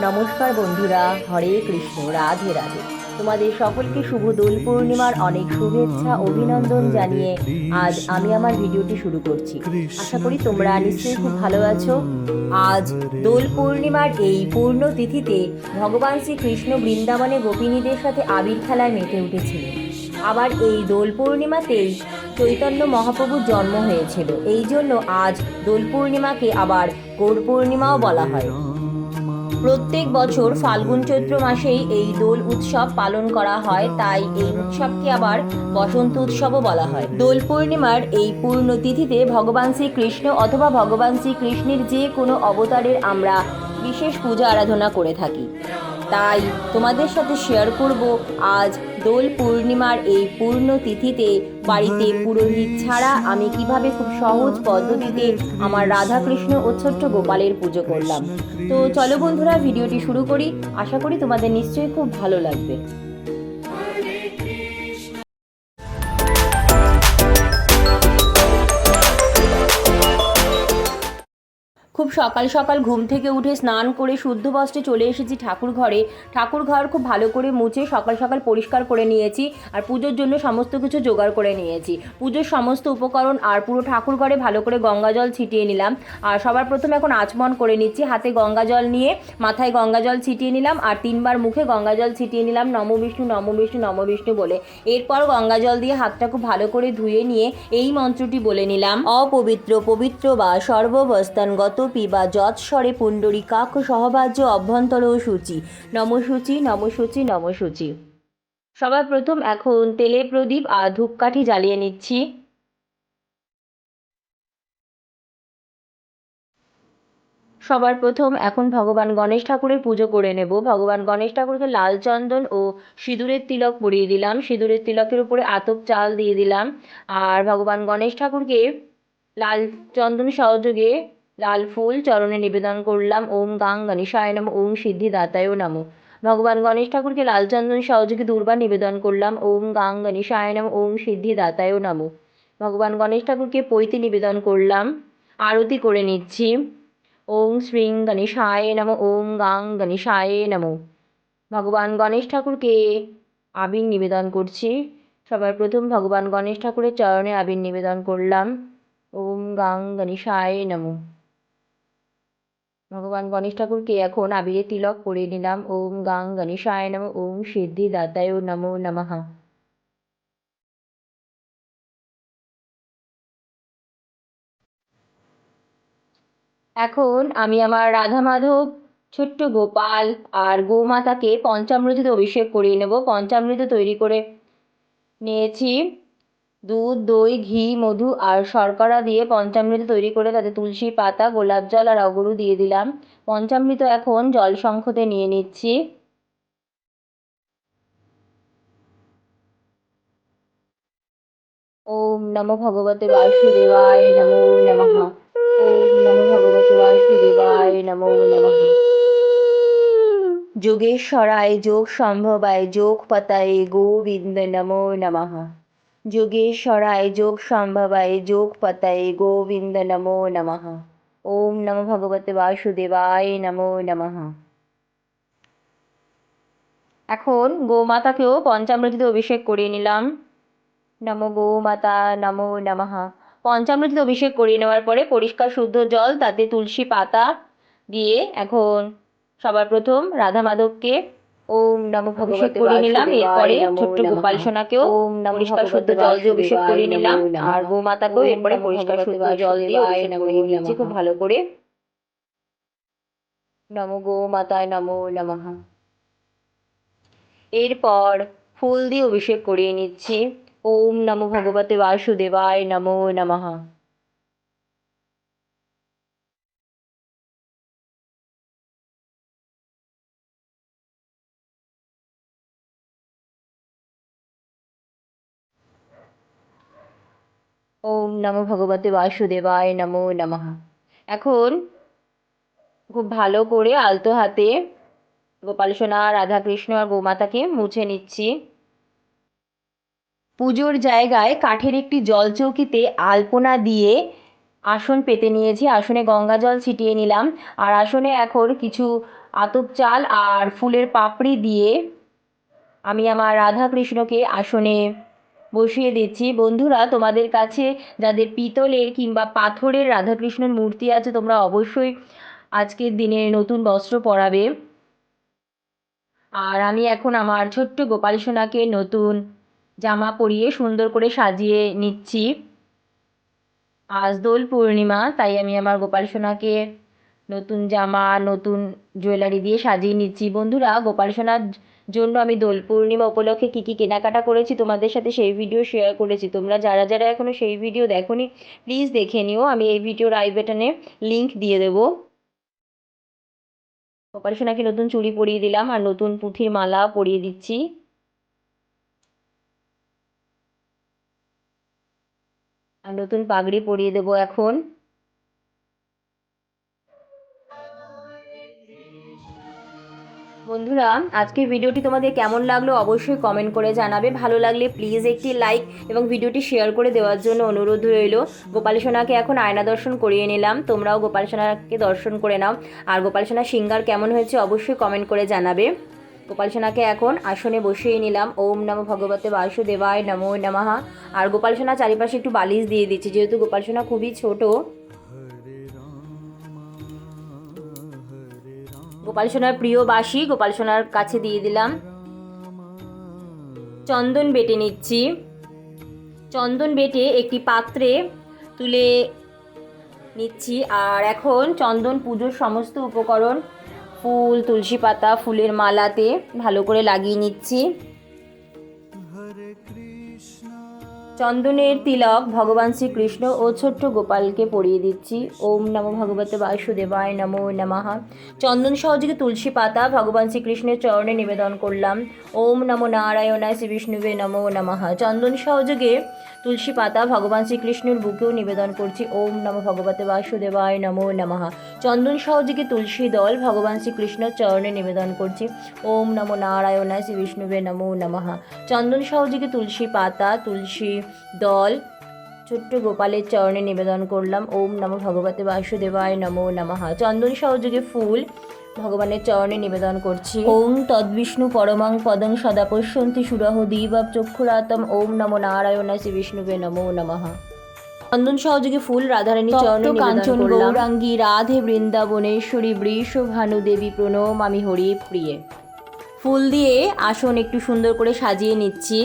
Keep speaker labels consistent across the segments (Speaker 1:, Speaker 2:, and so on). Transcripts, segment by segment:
Speaker 1: নমস্কার বন্ধুরা, হরে কৃষ্ণ, রাধে রাধে। তোমাদের সকলকে শুভ দোল পূর্ণিমার অনেক শুভেচ্ছা অভিনন্দন জানিয়ে আজ আমি আমার ভিডিওটি শুরু করছি। আশা করি তোমরা নিশ্চয়ই খুব ভালো আছো। আজ দোল পূর্ণিমার এই পূর্ণ তিথিতে ভগবান শ্রীকৃষ্ণ বৃন্দাবনে গোপিনীদের সাথে আবির খেলায় মেতে উঠেছিলেন। আবার এই দোল পূর্ণিমাতেই চৈতন্য মহাপ্রভুর জন্ম হয়েছিল। এই জন্য আজ দোল পূর্ণিমাকে আবার গৌর পূর্ণিমাও বলা হয়। প্রত্যেক বছর ফাল্গুন চৈত্র মাসেই এই দোল উৎসব পালন করা হয়, তাই এই উৎসবকে আবার বসন্ত উৎসবও বলা হয়। দোল পূর্ণিমার এই পূর্ণ তিথিতে ভগবান শ্রীকৃষ্ণ অথবা ভগবান শ্রীকৃষ্ণের যে কোনো অবতারের আমরা বিশেষ পূজা আরাধনা করে থাকি। তাই তোমাদের সাথে শেয়ার করব আজ দোল পূর্ণিমার এই পূর্ণ তিথিতে বাড়িতে পুরোহিত ছাড়া আমি কিভাবে খুব সহজ পদ্ধতিতে আমার রাধাকৃষ্ণ ও ছোট্ট গোপালের পুজো করলাম। তো চলো বন্ধুরা, ভিডিওটি শুরু করি। আশা করি তোমাদের নিশ্চয়ই খুব ভালো লাগবে। খুব সকাল সকাল ঘুম থেকে উঠে স্নান করে শুদ্ধ বস্ত্রে চলে এসেছি ঠাকুর ঘরে। ঠাকুর ঘর খুব ভালো করে মুছে সকাল সকাল পরিষ্কার করে নিয়েছি আর পুজোর জন্য সমস্ত কিছু জোগাড় করে নিয়েছি। পুজোর সমস্ত উপকরণ আর পুরো ঠাকুর ঘরে ভালো করে গঙ্গা জল ছিটিয়ে নিলাম। আর সবার প্রথমে এখন আচমন করে নিচ্ছি। হাতে গঙ্গা জল নিয়ে মাথায় গঙ্গা জল ছিটিয়ে নিলাম আর 3বার মুখে গঙ্গা জল ছিটিয়ে নিলাম নম বিষ্ণু নম বিষ্ণু নম বিষ্ণু বলে। এরপর গঙ্গা জল দিয়ে হাতটা খুব ভালো করে ধুয়ে নিয়ে এই মন্ত্রটি বলে নিলাম। অপবিত্র পবিত্র বা সর্ববস্থানগত পিবা যৎস্বরে পুণ্ডরীকাক্ষ সহবাজ্য অভ্যন্তর ও সূচি নম সূচি নম সূচি নম সূচি। সবার প্রথম এখন তেলে প্রদীপ আর ধূপকাঠি জ্বালিয়ে নিচ্ছি। সবার প্রথম এখন ভগবান গণেশ ঠাকুরের পুজো করে নেব। ভগবান গণেশ ঠাকুরকে লাল চন্দন ও সিঁদুরের তিলক পরিয়ে দিলাম। সিঁদুরের তিলকের উপরে আতপ চাল দিয়ে দিলাম। আর ভগবান গণেশ ঠাকুরকে লাল চন্দন সহযোগে লাল ফুল চরণে নিবেদন করলাম। ওম গাং গণেশায় নমঃ, ওম সিদ্ধিদাতায় নমঃ। ভগবান গণেশ ঠাকুরকে লাল চন্দন সহযোগে দুর্বার নিবেদন করলাম। ওম গাং গণেশায় নমঃ, ওম সিদ্ধিদাতায় নমঃ। ভগবান গণেশ ঠাকুরকে পৈতে নিবেদন করলাম। আরতি করে নিচ্ছি। ওম শ্রীং গণেশায় নমঃ, ওম গাং গণেশায় নমঃ। ভগবান গণেশ ঠাকুরকে আবির নিবেদন করছি। সবার প্রথম ভগবান গণেশ ঠাকুরের চরণে আবির নিবেদন করলাম। ওম গাং গণেশায় নমঃ। ভগবান গণেশ ঠাকুরকে এখন আবিরে তিলক পরিয়ে নিলাম। ওম গাং গণেশায় নমঃ, ওম সিদ্ধিদাতায় নমো নমঃ। এখন আমি আমার রাধা মাধব ছোট্ট গোপাল আর গোমাতাকে পঞ্চামৃতে অভিষেক করিয়ে নেব। পঞ্চামৃত তৈরি করে নিয়েছি। দুধ, দই, ঘি, মধু আর শর্করা দিয়ে পঞ্চামৃত তৈরি করে তাতে তুলসী পাতা, গোলাপ জল আর অগরু দিয়ে দিলাম। পঞ্চামৃত এখন জল শঙ্খতে নিয়ে নিচ্ছি। ওম নমো ভগবতে বাসুদেবায় নমো নমঃ। ওম নমো ভগবতে বাসুদেবায় নমো নমঃ। যোগেশ্বরায় যোগ সম্ভবায় যোগ পতায়ে গোবিন্দ নমো নমঃ। যোগেশ্বরায় যোগ সম্ভবায় যোগ পতায়ে গোবিন্দ নমো নমঃ। ওম নমো ভগবতে বাসুদেবায় নমো নমঃ। এখন গোমাতাকেও পঞ্চামৃতে অভিষেক করিয়ে নিলাম। নমো গোমাতা নমো নমঃ। পঞ্চামৃতে অভিষেক করিয়ে নেওয়ার পরে পরিষ্কার শুদ্ধ জল তাতে তুলসী পাতা দিয়ে এখন সবার প্রথম রাধা মাধবকে ওম নমো অভিষেক করিয়ে নিলাম। এরপরে ছোট্ট গোপাল সোনাকেও পরিষ্কার শুদ্ধ জল দিয়ে অভিষেক করিয়ে নিলাম। আর গোমাতাকেও এরপরে পরিষ্কার শুদ্ধ জল দিয়ে অভিষেক করিয়ে নিচ্ছি খুব ভালো করে। নমো গোমাতায় নমো নমঃ। এরপর ফুল দিয়ে অভিষেক করিয়ে নিচ্ছি। ওম নমো ভগবতে বাসুদেবায় নমো নমঃ। ওম নমো ভগবতে বাসুদেবায় নমো নমঃ। এখন খুব ভালো করে আলতো হাতে গোপাল সোনা, রাধাকৃষ্ণ আর গোমাতাকে মুছে নিচ্ছি। পুজোর জায়গায় কাঠের একটি জলচৌকিতে আলপনা দিয়ে আসন পেতে নিয়েছি। আসনে গঙ্গা জল ছিটিয়ে নিলাম। আর আসনে এখন কিছু আতপ চাল আর ফুলের পাপড়ি দিয়ে আমি আমার রাধা কৃষ্ণকে আসনে বসিয়ে দিচ্ছি। বন্ধুরা, তোমাদের কাছে যাদের পিতলের কিংবা পাথরের রাধাকৃষ্ণের মূর্তি আছে, তোমরা অবশ্যই আজকের দিনে নতুন বস্ত্র পরাবে। আর আমি এখন আমার ছোট্ট গোপাল সোনাকে নতুন জামা পরিয়ে সুন্দর করে সাজিয়ে নিচ্ছি। আজ দোল পূর্ণিমা, তাই আমি আমার গোপাল সোনাকে নতুন জামা, নতুন জুয়েলারি দিয়ে সাজিয়ে নিচ্ছি। বন্ধুরা, গোপাল সোনার জন্য আমি দোল পূর্ণিমা উপলক্ষে কী কী কেনাকাটা করেছি তোমাদের সাথে সেই ভিডিও শেয়ার করেছি। তোমরা যারা যারা এখনও সেই ভিডিও দেখোনি প্লিজ দেখে নিও, আমি এই ভিডিওর আই বাটনে লিঙ্ক দিয়ে দেবো। গোপাল সোনাকে নতুন চুড়ি পরিয়ে দিলাম আর নতুন পুঁথির মালা পরিয়ে দিচ্ছি। আর নতুন পাগড়ি পরিয়ে দেবো এখন। বন্ধুরা, আজকের ভিডিওটি তোমাদের কেমন লাগলো অবশ্যই কমেন্ট করে জানাবে। ভালো লাগলে প্লিজ একটি লাইক এবং ভিডিওটি শেয়ার করে দেওয়ার জন্য অনুরোধ রইল। গোপাল সোনাকে এখন আয়না দর্শন করিয়ে নিলাম, তোমরাও গোপাল সোনাকে দর্শন করে নাও। আর গোপাল সোনার সিঙ্গার কেমন হয়েছে অবশ্যই কমেন্ট করে জানাবে। গোপাল সোনাকে এখন আসনে বসিয়ে নিলাম। ওম নমো ভগবতে বাসুদেবায় নমো নমঃ। আর গোপাল সোনা চারিপাশে একটু বালিশ দিয়ে দিচ্ছি, যেহেতু গোপাল সোনা খুবই ছোট। গোপাল সোনার প্রিয় বাঁশি গোপাল সোনার কাছে দিয়ে দিলাম। চন্দন বেটে নিচ্ছি। চন্দন বেটে একটি পাত্রে তুলে নিচ্ছি। আর এখন চন্দন পুজোর সমস্ত উপকরণ, ফুল, তুলসী পাতা, ফুলের মালাতে ভালো করে লাগিয়ে নিচ্ছি। চন্দনের তিলক ভগবান শ্রীকৃষ্ণ ও ছোট্ট গোপালকে পরিয়ে দিচ্ছি। ওম নমো ভগবতে বাসুদেবায় নমো নমঃ। চন্দন সহযোগে তুলসী পাতা ভগবান শ্রীকৃষ্ণের চরণে নিবেদন করলাম। ওম নমো নারায়ণায় শ্রী বিষ্ণুবে নমো নমঃ। চন্দন সহযোগে তুলসী পাতা ভগবান শ্রীকৃষ্ণের বুকেও নিবেদন করছি। ওম নমো ভগবতে বাসুদেবায় নমো নমঃ। চন্দন সহযোগে তুলসী দল ভগবান শ্রীকৃষ্ণের চরণে নিবেদন করছি। ওম নমো নারায়ণায় শ্রী বিষ্ণুবে নমো নমঃ। চন্দন সহযোগে তুলসী পাতা, তুলসী দল ছোট্ট গোপালের চরণে নিবেদন করলাম। ওম নমো ভগবতে বাসুদেবায় নমো নমঃ। চন্দন সহযোগে ফুল ভগবানের চরণে নিবেদন করছি। ওম তদ্বিষ্ণু পরমং পদং সদা পশ্যন্তি সুরহ দিবব চক্ষুরাতম। ওম নমো নারায়ণায় শ্রী বিষ্ণুবে নমো নমঃ। চন্দন সহযোগে ফুল রাধারানী চরণে নিবেদন করলাম। গৌরাঙ্গী রাধে বৃন্দাবনেশ্বরী বৃষ ভানু দেবী প্রণমামি হরি প্রিয়ে। ফুল দিয়ে আসন একটু সুন্দর করে সাজিয়ে নিচ্ছি।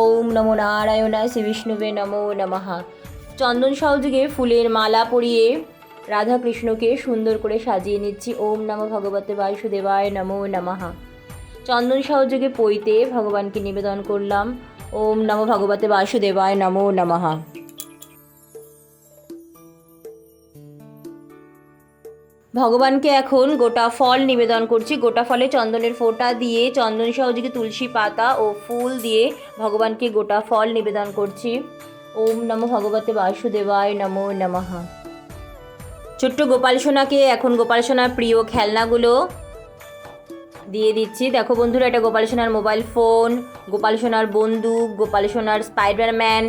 Speaker 1: ওম নমো নারায়ণায় শ্রী বিষ্ণুবে নমো নমঃ। চন্দন সহযোগে ফুলের মালা পরিয়ে রাধা কৃষ্ণকে সুন্দর করে সাজিয়ে নিচ্ছি। ওম নমো ভগবতে বাসুদেবায় নমো নমঃ। চন্দন সহযোগে পইতে ভগবানকে নিবেদন করলাম। ওম নমো ভগবতে বাসুদেবায় নমো নমঃ। ভগবানকে এখন গোটা ফল নিবেদন করছি। গোটা ফলে চন্দনের ফোঁটা দিয়ে চন্দন সহযোগে তুলসী পাতা ও ফুল দিয়ে ভগবানকে গোটা ফল নিবেদন করছি। ওম নমো ভগবতে বাসুদেবায় নমো নমঃ। ছোট্ট গোপাল সোনাকে এখন গোপাল সোনার প্রিয় খেলনাগুলো দিয়ে দিচ্ছি। দেখো বন্ধুরা, এটা গোপাল সোনার মোবাইল ফোন, গোপাল সোনার বন্দুক, গোপাল সোনার স্পাইডারম্যান,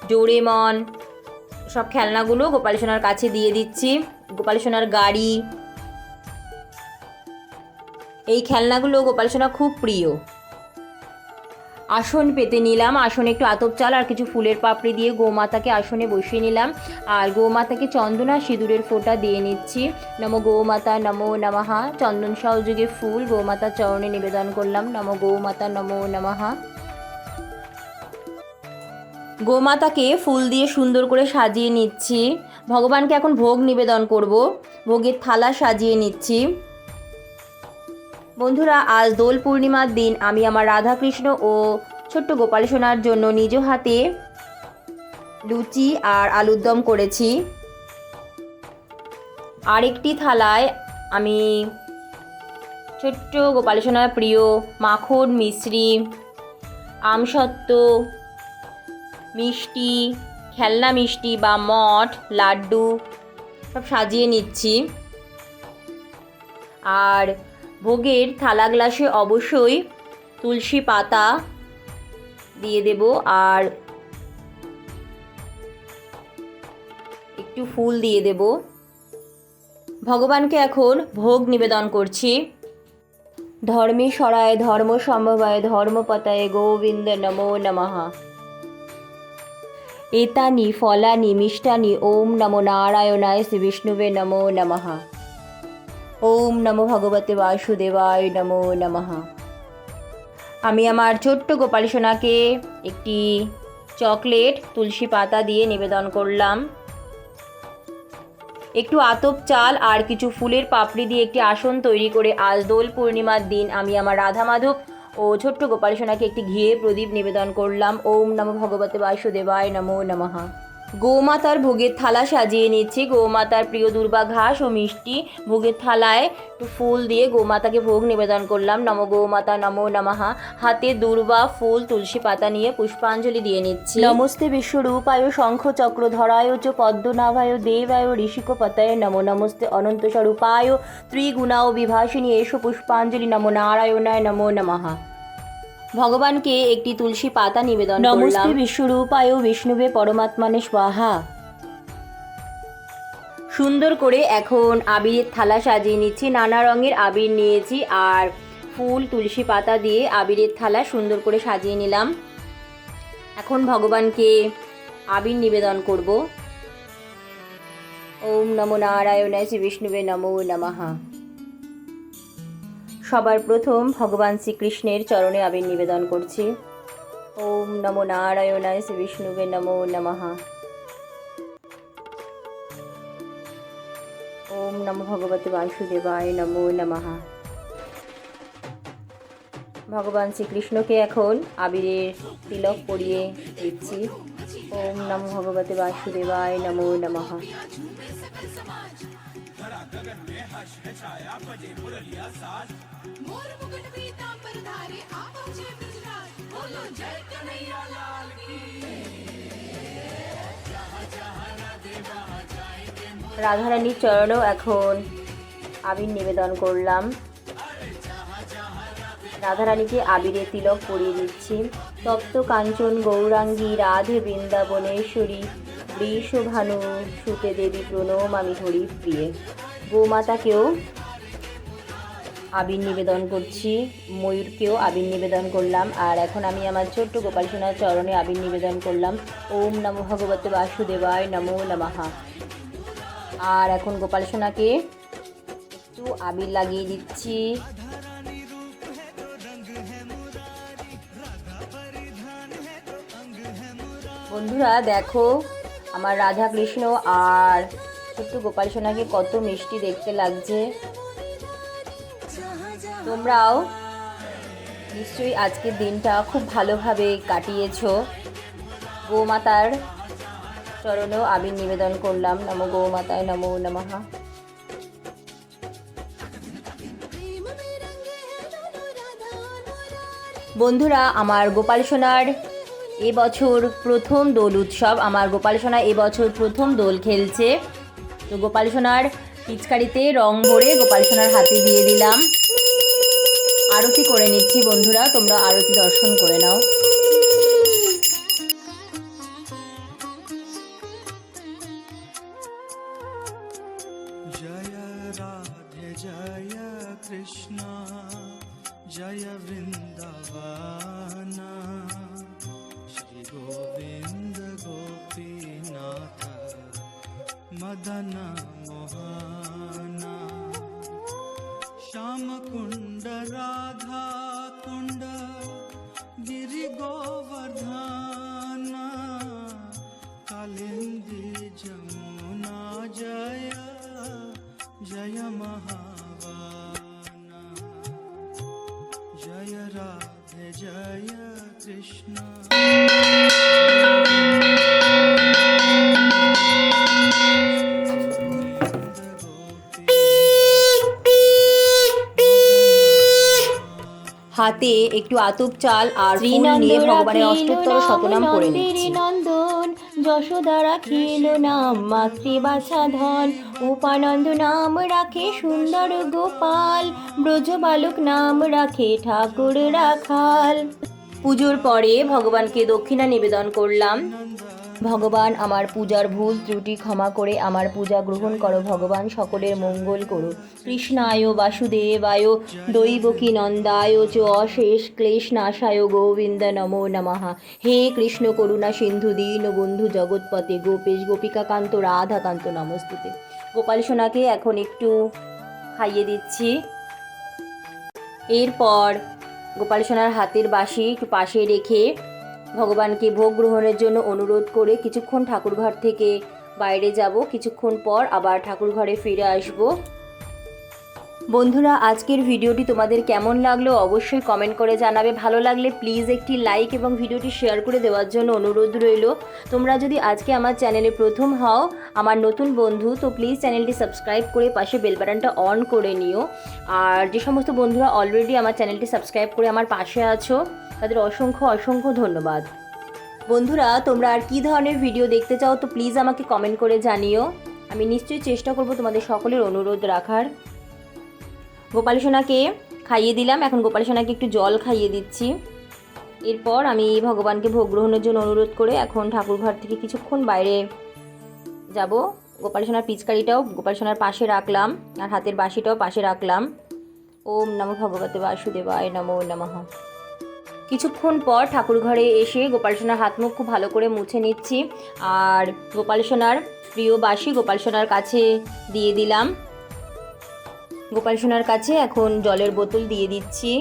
Speaker 1: ডোরেমন, সব খেলনাগুলো গোপাল সোনার কাছে দিয়ে দিচ্ছি। গোপাল সোনার গাড়ি, এই খেলনাগুলো গোপাল সোনা খুব প্রিয়। আসন পেতে নিলাম। আসনে একটু আতপ চাল আর কিছু ফুলের পাপড়ি দিয়ে গোমাতাকে আসনে বসিয়ে নিলাম। আর গোমাতাকে চন্দন আর সিঁদুরের ফোঁটা দিয়ে নিচ্ছি। নমো গোমাতা নমো নমঃ। চন্দন সহযোগে ফুল গোমাতার চরণে নিবেদন করলাম। নমো গোমাতা নমো নমঃ। গোমাতাকে ফুল দিয়ে সুন্দর করে সাজিয়ে নিচ্ছি। ভগবানকে এখন ভোগ নিবেদন করব। ভোগের থালা সাজিয়ে নিচ্ছি। বন্ধুরা, আজ দোল পূর্ণিমার দিন আমি আমার রাধাকৃষ্ণ ও ছোট্ট গোপাল সোনার জন্য নিজ হাতে লুচি আর আলুর দম করেছি। আরেকটি থালায় আমি ছোট্ট গোপাল সোনার প্রিয় মাখন, মিশ্রি, আমসত্ত্ব, মিষ্টি, খেলনা মিষ্টি বা মঠ, লাড্ডু সব সাজিয়ে নিচ্ছি। আর ভোগের থালা গ্লাসে অবশ্যই তুলসী পাতা দিয়ে দেব আর একটু ফুল দিয়ে দেব। ভগবানকে এখন ভোগ নিবেদন করছি। ধর্মেশ্বরায় ধর্ম সম্ভবায় ধর্মপতায় গোবিন্দ নমো নমঃ। এতানি ফলানি মিষ্টানি ওম নমো নারায়ণায় শ্রী বিষ্ণুবে নমো নমঃ। ওম নমো ভগবতে বাসুদেবায় নমো নমঃ। আমি আমার ছোট্ট গোপাল সোনাকে একটি চকলেট তুলসী পাতা দিয়ে নিবেদন করলাম। একটু আতপ চাল আর কিছু ফুলের পাপড়ি দিয়ে একটি আসন তৈরি করে আজ দোল পূর্ণিমার দিন আমি আমার রাধা মাধব ও ছোট্ট গোপাল সোনাকে একটি ঘিয়ে প্রদীপ নিবেদন করলাম। ওম নমো ভগবতে বাসুদেবায় নমো নমঃ। গোমাতার ভোগের থালা সাজিয়ে নিচ্ছি। গোমাতার প্রিয় দুর্বা ঘাস ও মিষ্টি ভোগের থালায় একটু ফুল দিয়ে গোমাতাকে ভোগ নিবেদন করলাম। নমো গোমাতা নমো নমঃ। হাতে দুর্বা ফুল তুলসী পাতা নিয়ে পুষ্পাঞ্জলি দিয়ে নিচ্ছি। নমস্তে বিশ্বরূপায় শঙ্খ চক্র ধরায় চ পদ্মনাভায় দেবায় ঋষিকপতায় নমো। নমস্তে অনন্ত স্বরূপায় ত্রিগুণাও বিভাসিনী এসো পুষ্পাঞ্জলি নমো নারায়ণায় নমো নমঃ। ভগবানকে একটি তুলসী পাতা নিবেদন করলাম। নমস্তে বিশ্বরূপায় বিষ্ণুবে পরমাত্মানে স্বাহা। সুন্দর করে এখন আবিরের থালা সাজিয়ে নিচ্ছি। নানা রঙের আবির নিয়েছি আর ফুল তুলসী পাতা দিয়ে আবিরের থালা সুন্দর করে সাজিয়ে নিলাম। এখন ভগবানকে আবির নিবেদন করব। ওম নমো নারায়ণায় শ্রী বিষ্ণুবে নমো নমঃ। সবার প্রথম ভগবান শ্রীকৃষ্ণের চরণে আবির নিবেদন করছি। ওম নমো নারায়ণায় শ্রী বিষ্ণুবে নমো নমঃ। ওম নমো ভগবতে বাসুদেবায় নমো নমঃ। ভগবান শ্রীকৃষ্ণকে এখন আবিরের তিলক পরিয়ে দিচ্ছি। ওম নমো ভগবতে বাসুদেবায় নমো নমঃ। রাধারানীর চরণেও এখন আবির নিবেদন করলাম। রাধারানীকে আবিরে তিলক পরিয়ে দিচ্ছি। তপ্ত কাঞ্চন গৌরাঙ্গী রাধে বৃন্দাবনেশ্বরী বৃষভানু সুতে দেবী প্রণমামি হরি প্রিয়ে। গোমাতাকেও আবির নিবেদন করছি। ময়ূরকেও আবির নিবেদন করলাম। আর এখন আমি আমার ছোট্ট গোপাল সোনার চরণে আবির নিবেদন করলাম। ওম নমো ভগবতে বাসুদেবায় নমো নমঃ। আর এখন গোপাল সোনাকে একটু আবির লাগিয়ে দিচ্ছি। বন্ধুরা দেখো আমার রাধা কৃষ্ণ আর ছোট্ট গোপাল সোনাকে কত মিষ্টি দেখতে লাগছে। তোমরাও নিশ্চয়ই আজকের দিনটা খুব ভালোভাবে কাটিয়েছো। গোমাতার চরণেও আবির নিবেদন করলাম। নমো গোমাতায় নমো নমঃ। বন্ধুরা আমার গোপাল সোনার এবছর প্রথম দোল উৎসব। আমার গোপাল সোনা এবছর প্রথম দোল খেলছে। তো গোপাল সোনার পিচকারিতে রং ভরে গোপাল সোনার হাতে দিয়ে দিলাম। আরতি করে নিচ্ছি। বন্ধুরা তোমরা আরতি দর্শন করে নাও।
Speaker 2: जय राधे जय कृष्ण जय वृंदावन श्री गोविंद गोपीनाथ मदन मोहन श्याम कुंड राधा कुंड गिरि गोवर्धन कालिंदी जमुना जय जय महावाना जय राधे जय कृष्ण।
Speaker 1: হাতে একটু আতপ চাল আর ফুল নিয়ে ভগবানের অষ্টোত্তর শতনাম পড়ে নিচ্ছি। নন্দন যশোদা রাখিল নাম মাতৃবাছা ধন উপানন্দ নাম রাখে সুন্দর গোপাল ব্রজ বালক নাম রাখে ঠাকুর রাখাল। পুজোর পরে ভগবানকে দক্ষিণা নিবেদন করলাম। ভগবান আমার পূজার ভুল ত্রুটি ক্ষমা করে আমার পূজা গ্রহণ করো। ভগবান সকলের মঙ্গল করো। কৃষ্ণায় বাসুদেবায় দৈবকী নন্দায় চ অশেষ ক্লেশ নাশায় গোবিন্দ নমো নমঃ। হে কৃষ্ণ করুণা সিন্ধু দীন বন্ধু জগৎপতে গোপেশ গোপিকাকান্ত রাধাকান্ত নমস্তুতে। গোপাল সোনাকে এখন একটু খাইয়ে দিচ্ছি। এরপর গোপাল সোনার হাতের বাঁশি একটু পাশে রেখে ভগবানকে ভোগ গ্রহণের জন্য অনুরোধ করে কিছুক্ষণ ঠাকুরঘর থেকে বাইরে যাব। কিছুক্ষণ পর আবার ঠাকুরঘরে ফিরে আসব। বন্ধুরা, আজকের ভিডিওটি তোমাদের কেমন লাগলো অবশ্যই কমেন্ট করে জানাবে। ভালো লাগলে প্লিজ একটি লাইক এবং ভিডিওটি শেয়ার করে দেওয়ার জন্য অনুরোধ রইল। তোমরা যদি আজকে আমার চ্যানেলে প্রথম হও, আমার নতুন বন্ধু, তো প্লিজ চ্যানেলটি সাবস্ক্রাইব করে পাশে বেল বাটনটা অন করে নিও। আর যে সমস্ত বন্ধুরা অলরেডি আমার চ্যানেলটি সাবস্ক্রাইব করে আমার পাশে আছো, তাদের অসংখ্য অসংখ্য ধন্যবাদ। বন্ধুরা, তোমরা আর কী ধরনের ভিডিও দেখতে চাও তো প্লিজ আমাকে কমেন্ট করে জানিও। আমি নিশ্চয়ই চেষ্টা করব তোমাদের সকলের অনুরোধ রাখার। গোপাল সোনাকে খাইয়ে দিলাম, এখন গোপাল সোনাকে একটু জল খাইয়ে দিচ্ছি। এরপর আমি ভগবানকে ভোগ গ্রহণের জন্য অনুরোধ করে এখন ঠাকুরঘর থেকে কিছুক্ষণ বাইরে যাব। গোপাল সোনার পিচকারিটাও গোপাল সোনার পাশে রাখলাম আর হাতের বাঁশিটাও পাশে রাখলাম। ওম নমো ভগবতে বাসুদেবায় নমো নমঃ। কিছুক্ষণ পর ঠাকুরঘরে এসে গোপাল সোনার হাত মুখ খুব ভালো করে মুছে নিচ্ছি আর গোপাল সোনার প্রিয় বাঁশি গোপাল সোনার কাছে দিয়ে দিলাম। গোপাল সোনার কাছে এখন জলের বোতল দিয়ে দিচ্ছি।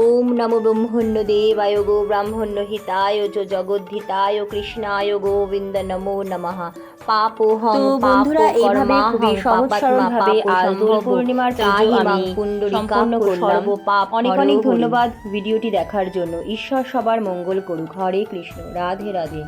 Speaker 1: ওম নমো ব্রহ্মণ্য দেবায় গো ব্রাহ্মণ্য হিতায় চ জগদ্ধিতায় কৃষ্ণায় গোবিন্দ নমো নমঃ। পাপোহং বন্ধুরা, এইভাবে খুবই সহজ সরলভাবে আজ দোল পূর্ণিমার পুজো আমি সম্পূর্ণ করলাম। অনেক অনেক ধন্যবাদ ভিডিওটি দেখার জন্য। ঈশ্বর সবার মঙ্গল করুক। হরে কৃষ্ণ। রাধে রাধে।